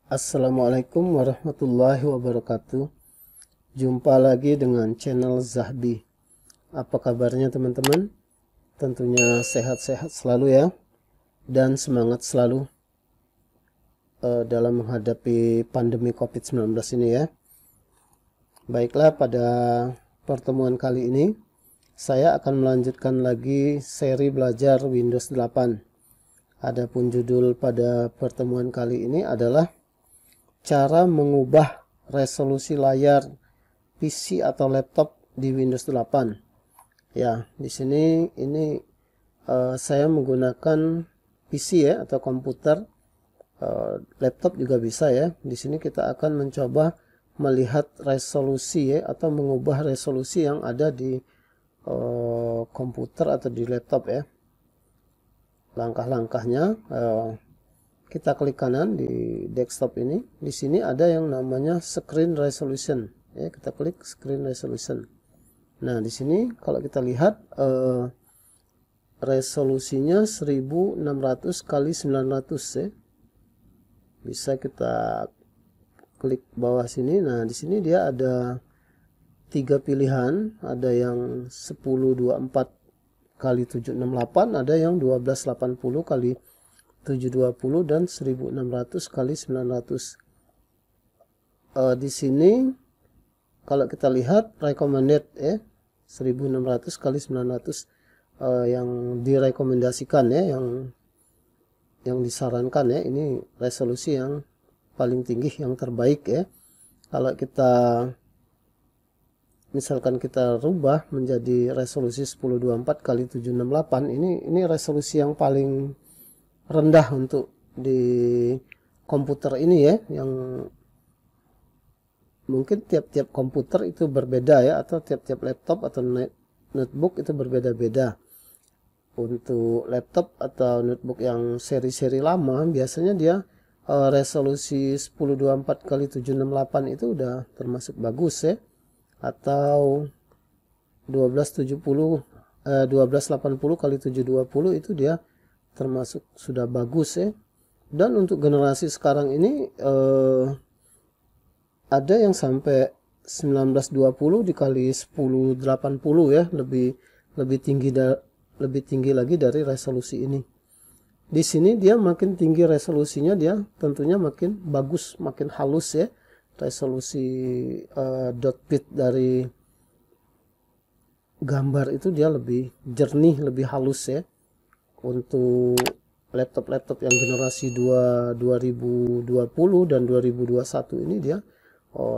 Assalamualaikum warahmatullahi wabarakatuh. Jumpa lagi dengan channel Zahbi. Apa kabarnya teman-teman? Tentunya sehat-sehat selalu ya, dan semangat selalu dalam menghadapi pandemi COVID-19 ini ya. Baiklah, pada pertemuan kali ini saya akan melanjutkan lagi seri belajar Windows 8. Adapun judul pada pertemuan kali ini adalah cara mengubah resolusi layar PC atau laptop di Windows 8. Ya, di sini ini saya menggunakan PC ya atau komputer, laptop juga bisa ya. Di sini kita akan mencoba melihat resolusi ya atau mengubah resolusi yang ada di komputer atau di laptop ya. Langkah-langkahnya, kita klik kanan di desktop ini. Di sini ada yang namanya screen resolution. Ya, kita klik screen resolution. Nah, di sini kalau kita lihat resolusinya 1600 kali 900 ya. Bisa kita klik bawah sini. Nah, di sini dia ada 3 pilihan, ada yang 1024 kali 768, ada yang 1280 kali 720 dan 1600 kali 900. Di sini kalau kita lihat recommended ya 1600 kali 900 yang direkomendasikan ya, yang disarankan ya, ini resolusi yang paling tinggi, yang terbaik ya. Kalau kita misalkan kita rubah menjadi resolusi 1024 kali 768, ini resolusi yang paling rendah untuk di komputer ini ya, yang mungkin tiap-tiap komputer itu berbeda ya, atau tiap-tiap laptop atau notebook itu berbeda-beda. Untuk laptop atau notebook yang seri-seri lama biasanya dia resolusi 1024 kali 768 itu udah termasuk bagus ya, atau 1280 kali 720 itu dia termasuk sudah bagus ya. Dan untuk generasi sekarang ini ada yang sampai 1920 dikali 1080 ya, lebih tinggi lagi dari resolusi ini. Di sini dia makin tinggi resolusinya, dia tentunya makin bagus, makin halus ya. Resolusi dot bit dari gambar itu dia lebih jernih, lebih halus ya. Untuk laptop-laptop yang generasi 2020 dan 2021 ini dia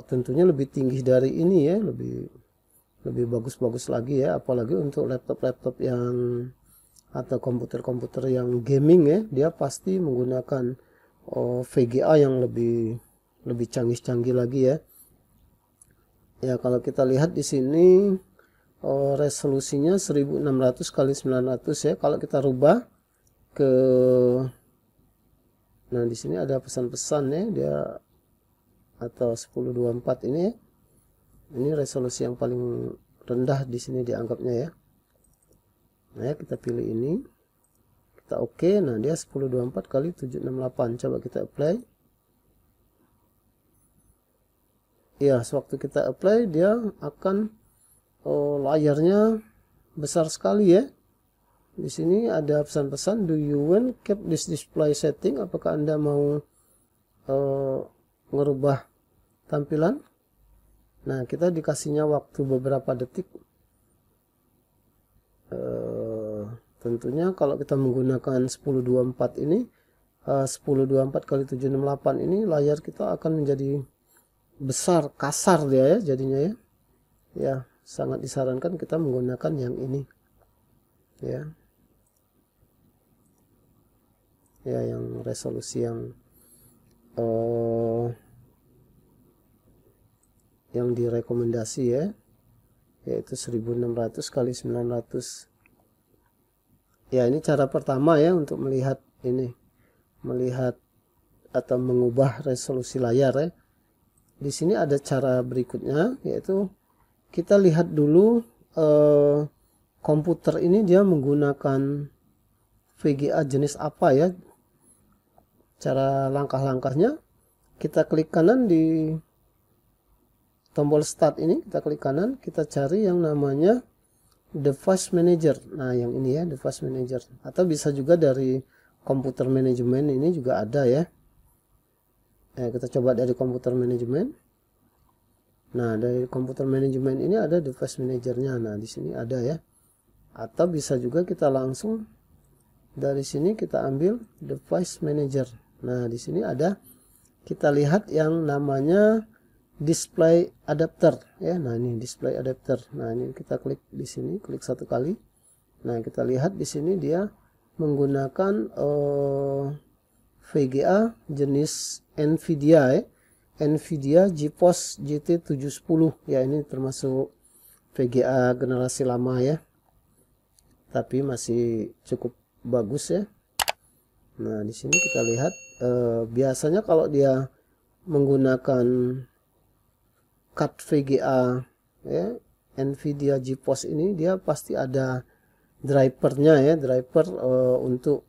tentunya lebih tinggi dari ini ya, lebih bagus-bagus lagi ya. Apalagi untuk laptop-laptop yang atau komputer-komputer yang gaming ya, dia pasti menggunakan VGA yang lebih canggih-canggih lagi ya. Ya, kalau kita lihat di sini resolusinya 1600 kali 900 ya. Kalau kita rubah ke, nah di sini ada pesan-pesan ya, dia atau 1024 ini ya. Ini resolusi yang paling rendah di sini dianggapnya ya. Nah, kita pilih ini. Kita oke. Nah, dia 1024 kali 768. Coba kita apply. Ya, sewaktu kita apply dia akan layarnya besar sekali ya. Di sini ada pesan-pesan, do you want keep this display setting? Apakah Anda mau ngerubah tampilan? Nah, kita dikasihnya waktu beberapa detik. Tentunya kalau kita menggunakan 1024 ini, 1024 kali 768 ini, layar kita akan menjadi besar, kasar dia ya jadinya ya. Ya, sangat disarankan kita menggunakan yang ini ya. Ya, yang resolusi yang direkomendasi ya, yaitu 1600 kali 900. Ya, ini cara pertama ya untuk melihat atau mengubah resolusi layar ya. Di sini ada cara berikutnya, yaitu kita lihat dulu komputer ini dia menggunakan VGA jenis apa ya. Cara langkah-langkahnya, kita klik kanan di tombol start ini, kita klik kanan, kita cari yang namanya device manager. Nah, yang ini ya, device manager, atau bisa juga dari komputer manajemen, ini juga ada ya. Kita coba dari komputer manajemen. Nah, dari komputer manajemen ini ada device manajernya. Nah, di sini ada ya. Atau bisa juga kita langsung dari sini kita ambil device manager. Nah, di sini ada, kita lihat yang namanya display adapter ya. Nah, ini display adapter. Nah, ini kita klik di sini, klik satu kali. Nah, kita lihat di sini dia menggunakan VGA jenis Nvidia ya. Nvidia GeForce GT 710 ya, ini termasuk VGA generasi lama ya, tapi masih cukup bagus ya. Nah, di sini kita lihat biasanya kalau dia menggunakan card VGA ya, Nvidia GeForce ini, dia pasti ada drivernya ya, driver untuk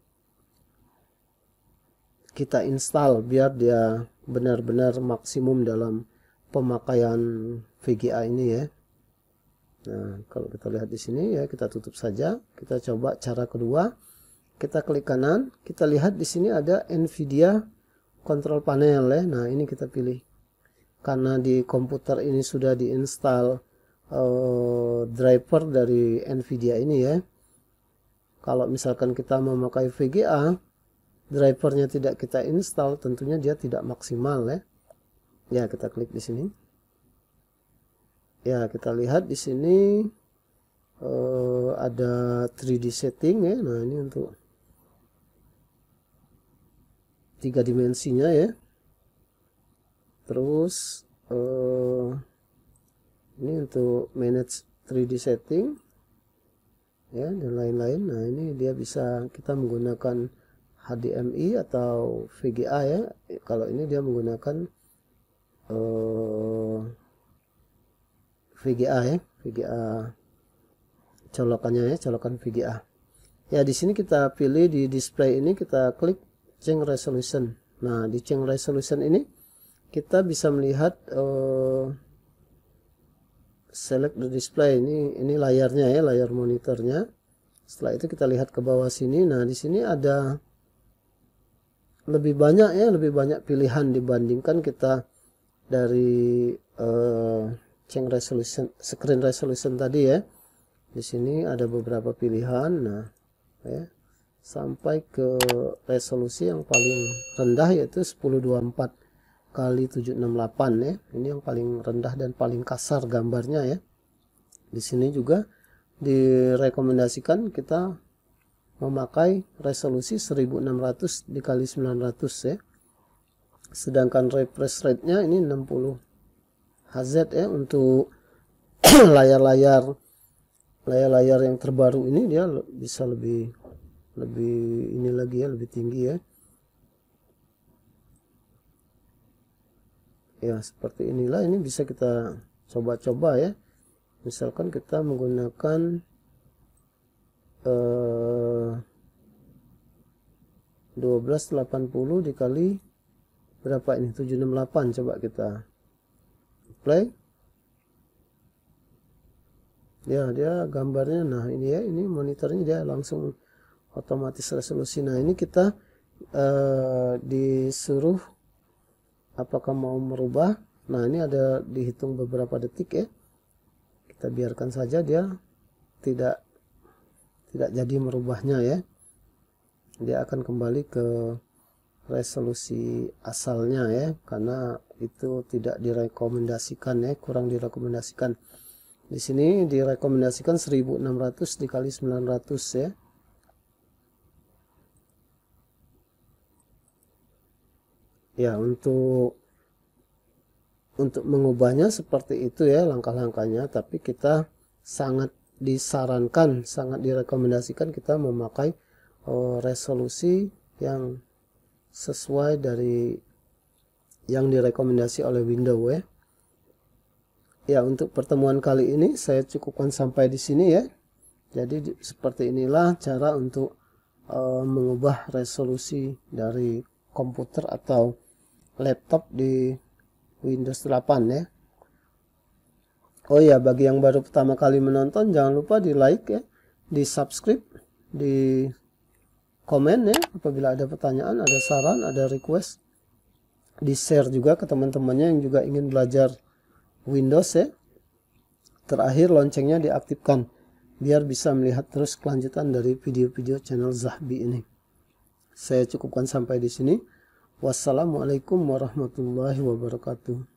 kita install biar dia benar-benar maksimum dalam pemakaian VGA ini ya. Nah, kalau kita lihat di sini ya, kita tutup saja. Kita coba cara kedua. Kita klik kanan, kita lihat di sini ada Nvidia control panel ya. Nah, ini kita pilih. Karena di komputer ini sudah diinstal driver dari Nvidia ini ya. Kalau misalkan kita memakai VGA, drivernya tidak kita install, tentunya dia tidak maksimal ya. Ya, kita klik di sini. Ya, kita lihat di sini ada 3D setting ya. Nah, ini untuk 3 dimensinya ya. Terus ini untuk manage 3D setting ya, dan lain-lain. Nah, ini dia bisa kita menggunakan HDMI atau VGA ya. Kalau ini dia menggunakan VGA ya, VGA colokannya ya, colokan VGA. Ya, di sini kita pilih di display ini, kita klik change resolution. Nah, di change resolution ini kita bisa melihat select the display, ini layarnya ya, layar monitornya. Setelah itu kita lihat ke bawah sini. Nah, di sini ada lebih banyak ya, lebih banyak pilihan dibandingkan kita dari change resolution, screen resolution tadi ya. Di sini ada beberapa pilihan. Nah, ya, sampai ke resolusi yang paling rendah yaitu 1024 kali 768 ya. Ini yang paling rendah dan paling kasar gambarnya ya. Di sini juga direkomendasikan kita memakai resolusi 1600 dikali 900 ya. Sedangkan refresh rate-nya ini 60 Hz ya. Untuk layar-layar yang terbaru ini dia bisa lebih ini lagi ya, lebih tinggi ya. Ya, seperti inilah, ini bisa kita coba-coba ya. Misalkan kita menggunakan 1280 dikali berapa ini, 768. Coba kita play ya, dia gambarnya. Nah, ini ya, ini monitornya dia langsung otomatis resolusi. Nah, ini kita disuruh apakah mau merubah. Nah, ini ada dihitung beberapa detik ya, kita biarkan saja, dia tidak jadi merubahnya ya. Dia akan kembali ke resolusi asalnya ya, karena itu tidak direkomendasikan ya, kurang direkomendasikan. Di sini direkomendasikan 1600 dikali 900 ya. Ya, untuk mengubahnya seperti itu ya langkah-langkahnya, tapi kita sangat disarankan, sangat direkomendasikan kita memakai resolusi yang sesuai dari yang direkomendasi oleh Windows ya. Ya, untuk pertemuan kali ini saya cukupkan sampai di sini ya. Jadi seperti inilah cara untuk mengubah resolusi dari komputer atau laptop di Windows 8 ya. Oh ya, bagi yang baru pertama kali menonton, jangan lupa di like ya, di subscribe, di komen ya apabila ada pertanyaan, ada saran, ada request. Di share juga ke teman-temannya yang juga ingin belajar Windows ya. Terakhir loncengnya diaktifkan biar bisa melihat terus kelanjutan dari video-video channel Zahbi ini. Saya cukupkan sampai di sini. Wassalamualaikum warahmatullahi wabarakatuh.